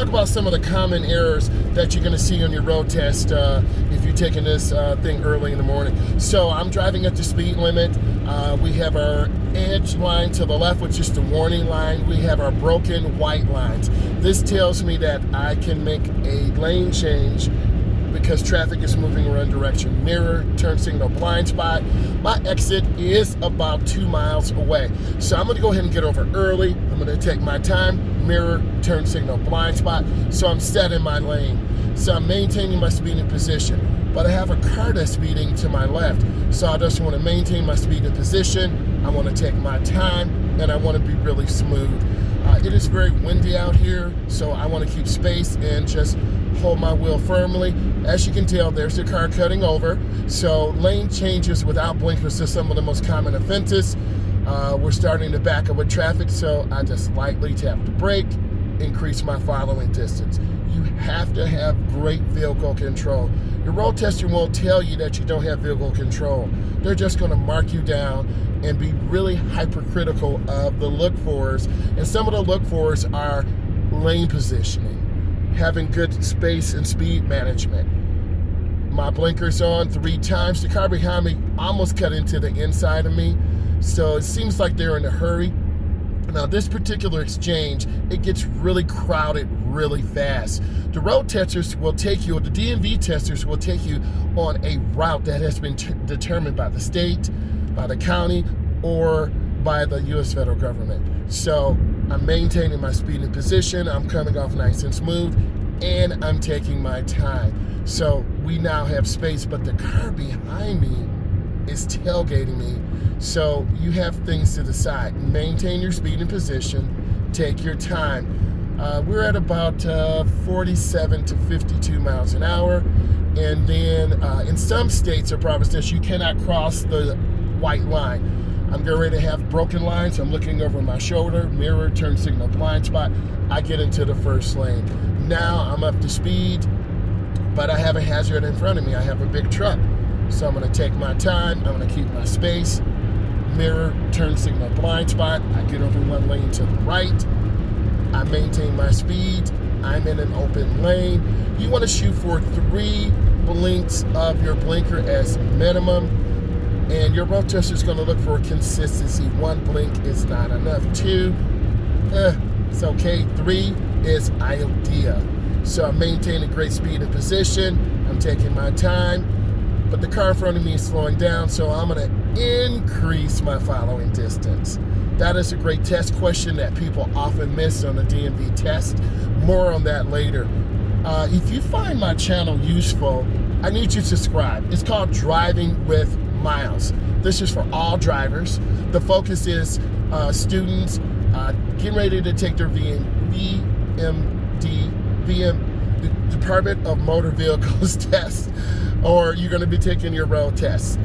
talk about some of the common errors that you're going to see on your road test if you're taking this thing early in the morning. So I'm driving at the speed limit. We have our edge line to the left, which is the warning line. We have our broken white lines. This tells me that I can make a lane change because traffic is moving in one direction. Mirror, turn signal, blind spot. My exit is about 2 miles away. So I'm gonna go ahead and get over early. I'm gonna take my time, mirror, turn signal, blind spot. So I'm set in my lane. So I'm maintaining my speeding position. But I have a car that's speeding to my left. So I just wanna maintain my speeding position. I wanna take my time, and I wanna be really smooth. It is very windy out here, so I wanna keep space and just hold my wheel firmly. As you can tell, there's a car cutting over. So lane changes without blinkers are some of the most common offenses. We're starting to back up with traffic, so I just lightly tap the brake, increase my following distance. You have to have great vehicle control. Your road tester won't tell you that you don't have vehicle control. They're just gonna mark you down and be really hypercritical of the look-fors. And some of the look-fors are lane positioning, having good space and speed management. My blinkers on 3 times. The car behind me almost cut into the inside of me, so it seems like they're in a hurry. Now this particular exchange, it gets really crowded really fast. The road testers will take you, or the DMV testers will take you on a route that has been determined by the state, by the county, or by the US federal government. So I'm maintaining my speed and position, I'm coming off nice and smooth, and I'm taking my time. So we now have space, but the car behind me is tailgating me. So you have things to decide. Maintain your speed and position, take your time. We're at about 47 to 52 miles an hour. And then in some states or provinces, you cannot cross the white line. I'm getting ready to have broken lines. I'm looking over my shoulder, mirror, turn signal, blind spot. I get into the first lane. Now I'm up to speed, but I have a hazard in front of me. I have a big truck. So I'm gonna take my time. I'm gonna keep my space, mirror, turn signal, blind spot. I get over one lane to the right. I maintain my speed. I'm in an open lane. You wanna shoot for 3 blinks of your blinker as minimum. And your road tester is going to look for consistency. 1 blink is not enough. 2, it's okay. 3 is ideal. So I'm maintaining great speed and position. I'm taking my time, but the car in front of me is slowing down, so I'm going to increase my following distance. That is a great test question that people often miss on the DMV test. More on that later. If you find my channel useful, I need you to subscribe. It's called Driving with Miles. This is for all drivers. The focus is students getting ready to take their the Department of Motor Vehicles test, or you're going to be taking your road test.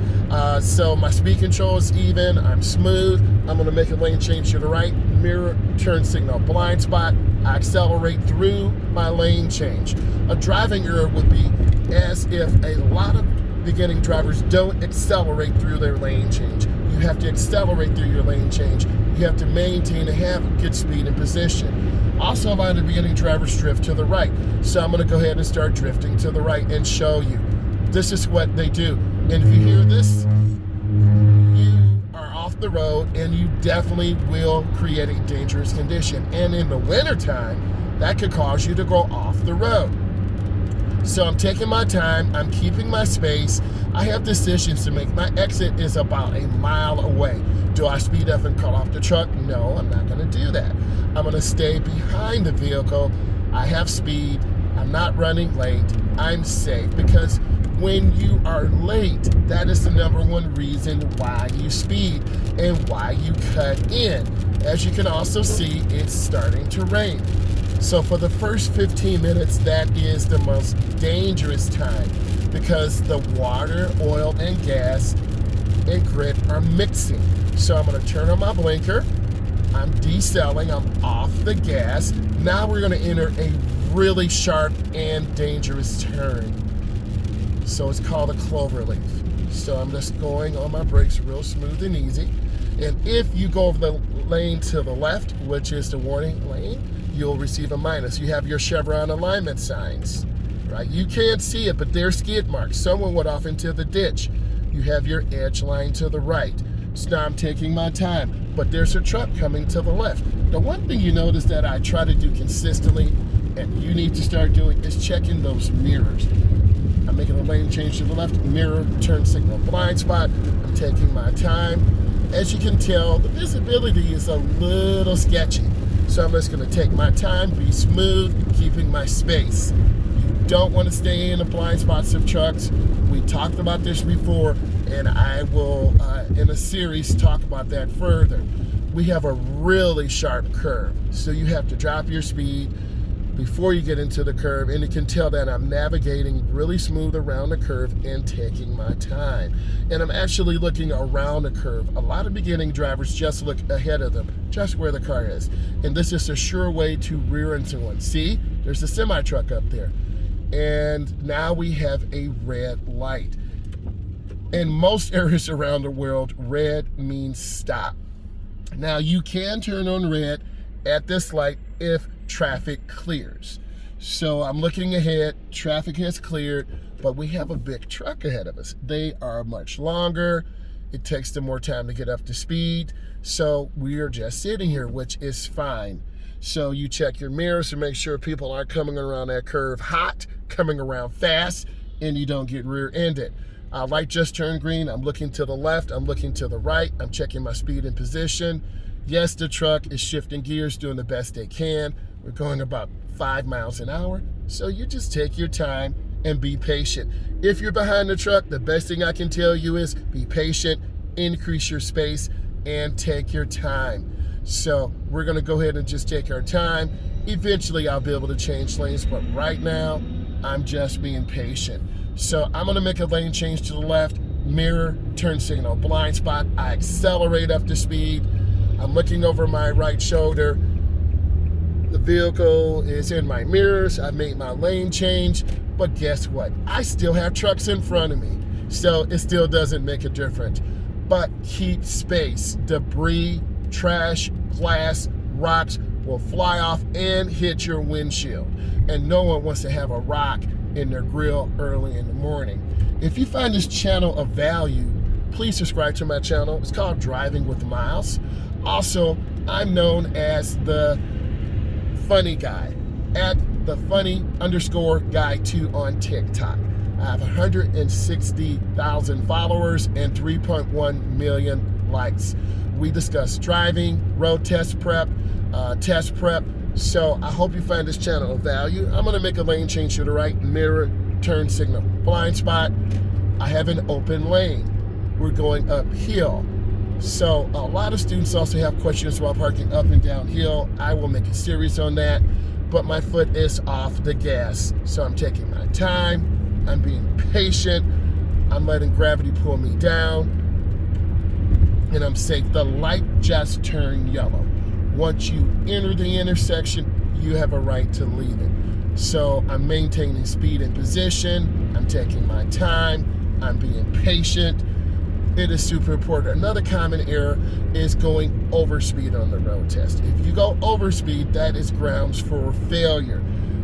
So my speed control is even. I'm smooth. I'm going to make a lane change to the right, mirror, turn signal, blind spot. I accelerate through my lane change. A driving error would be as if a lot of beginning drivers don't accelerate through their lane change. You have to accelerate through your lane change. You have to maintain and have a good speed and position. Also, a lot of beginning drivers drift to the right. So I'm gonna go ahead and start drifting to the right and show you. This is what they do. And if you hear this, you are off the road and you definitely will create a dangerous condition. And in the wintertime, that could cause you to go off the road. So I'm taking my time, I'm keeping my space. I have decisions to make. My exit is about a mile away. Do I speed up and cut off the truck? No, I'm not gonna do that. I'm gonna stay behind the vehicle. I have speed, I'm not running late, I'm safe, because when you are late, that is the #1 reason why you speed and why you cut in. As you can also see, it's starting to rain. So for the first 15 minutes, that is the most dangerous time because the water, oil, and gas and grit are mixing. So I'm gonna turn on my blinker. I'm decelling, I'm off the gas. Now we're gonna enter a really sharp and dangerous turn. So it's called a clover leaf. So I'm just going on my brakes real smooth and easy. And if you go over the lane to the left, which is the warning lane, you'll receive a minus. You have your chevron alignment signs, right? You can't see it, but there's skid marks. Someone went off into the ditch. You have your edge line to the right. So now I'm taking my time, but there's a truck coming to the left. The one thing you notice that I try to do consistently, and you need to start doing, is checking those mirrors. I'm making a lane change to the left, mirror, turn signal, blind spot. I'm taking my time. As you can tell, the visibility is a little sketchy. So I'm just gonna take my time, be smooth, keeping my space. You don't wanna stay in the blind spots of trucks. We talked about this before, and I will, in a series, talk about that further. We have a really sharp curve, so you have to drop your speed before you get into the curve, and you can tell that I'm navigating really smooth around the curve and taking my time. And I'm actually looking around the curve. A lot of beginning drivers just look ahead of them, just where the car is. And this is a sure way to rear into one. See, there's a semi truck up there. And now we have a red light. In most areas around the world, red means stop. Now you can turn on red at this light if traffic clears. So I'm looking ahead, traffic has cleared, but we have a big truck ahead of us. They are much longer. It takes them more time to get up to speed. So we are just sitting here, which is fine. So you check your mirrors to make sure people aren't coming around that curve hot, coming around fast, and you don't get rear-ended. Light just turned green. I'm looking to the left, I'm looking to the right. I'm checking my speed and position. Yes, the truck is shifting gears, doing the best they can. We're going about 5 miles an hour. So you just take your time and be patient. If you're behind the truck, the best thing I can tell you is be patient, increase your space, and take your time. So we're gonna go ahead and just take our time. Eventually I'll be able to change lanes, but right now I'm just being patient. So I'm gonna make a lane change to the left, mirror, turn signal, blind spot. I accelerate up to speed. I'm looking over my right shoulder. The vehicle is in my mirrors. I made my lane change, but guess what? I still have trucks in front of me. So it still doesn't make a difference. But keep space. Debris, trash, glass, rocks will fly off and hit your windshield. And no one wants to have a rock in their grill early in the morning. If you find this channel of value, please subscribe to my channel. It's called Driving with Miles. Also, I'm known as the funny guy at the funny_guy2 on TikTok. I have 160,000 followers and 3.1 million likes. We discuss driving, road test prep, So I hope you find this channel of value. I'm gonna make a lane change to the right, mirror, turn signal, blind spot. I have an open lane. We're going uphill. So a lot of students also have questions about parking up and downhill. I will make a series on that, but my foot is off the gas. So I'm taking my time, I'm being patient, I'm letting gravity pull me down, and I'm safe. The light just turned yellow. Once you enter the intersection, you have a right to leave it. So I'm maintaining speed and position, I'm taking my time, I'm being patient. It is super important. Another common error is going over speed on the road test. If you go over speed, that is grounds for failure.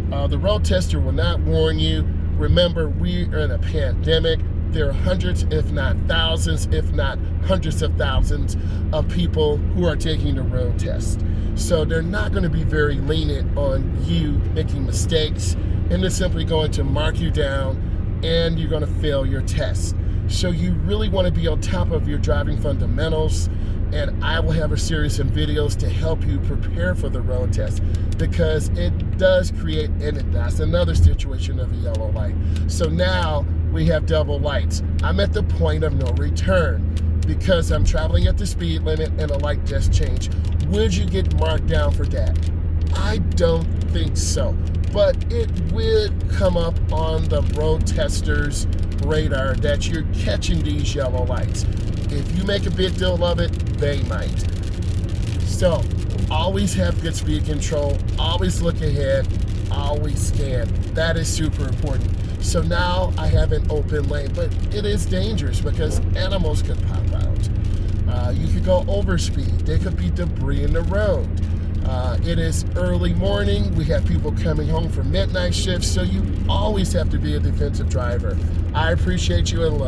The road tester will not warn you. Remember, we are in a pandemic. There are hundreds, if not thousands, if not hundreds of thousands of people who are taking the road test. So they're not going to be very lenient on you making mistakes, and they're simply going to mark you down and you're going to fail your test. So you really want to be on top of your driving fundamentals, and I will have a series of videos to help you prepare for the road test, because it does create, and that's another situation of a yellow light. So now we have double lights. I'm at the point of no return because I'm traveling at the speed limit and a light just changed. Would you get marked down for that? I don't think so, but it would come up on the road tester's radar that you're catching these yellow lights. If you make a big deal of it, they might. So always have good speed control, always look ahead, always scan. That is super important. So now I have an open lane, but it is dangerous because animals could pop out. You could go over speed. There could be debris in the road. It is early morning. We have people coming home from midnight shifts, so you always have to be a defensive driver. I appreciate you and love.